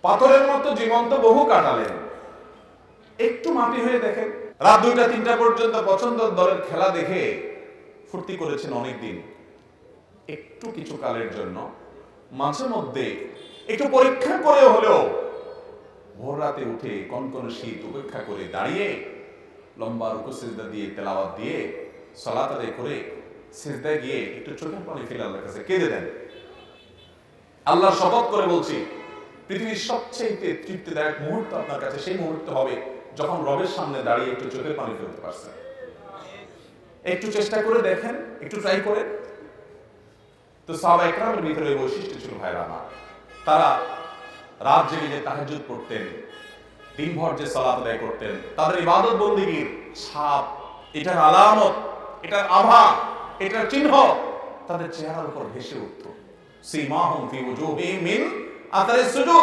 পাথরের মতো জীবন্ত বহু কাটালেন, একটু মাটি হয়ে দেখেন। রাত 2টা-3টা পর্যন্ত পছন্দের দলের খেলা দেখে ফুর্তি করেছেন অনেকদিন, একটু কিছু কালের জন্য মাঝে মধ্যে একটু পরীক্ষা করে হলেও ভোর রাতে উঠে কনকনে শীত উপেক্ষা করে দাঁড়িয়ে লম্বা রুকু সিজদা দিয়ে তেলাওয়াত দিয়ে সালাত আদায় করে সিজদায় গিয়ে একটু চোখের পানি ফেলে আল্লাহর কাছে কেঁদে দেন। আল্লাহর শপথ করে বলছি, পৃথিবীর সবচেয়ে তৃপ্তিদায়ক মুহূর্ত আপনার কাছে সেই মুহূর্ত হবে যখন রবের সামনে দাঁড়িয়ে একটু চোখের পানি ফেলতে পারছেন। একটু চেষ্টা করে দেখেন, একটু ট্রাই করেন। তো সাহাবা ইকরামের ভিতরে বৈশিষ্ট্য ছিল ভাইরা আমার, তারা রাত জেগে যে তাহাজ্জুদ পড়তেন, দিনভর যে সালাত আদায় করতেন, তাদের ইবাদত বন্দেগীর ছাপ, এটার আলামত, এটার আভা, এটার চিহ্ন তাদের চেহারার উপর ভেসে উঠত। সীমাহুম ফি উজুহিহিম মিন আথারিস সুজুদ।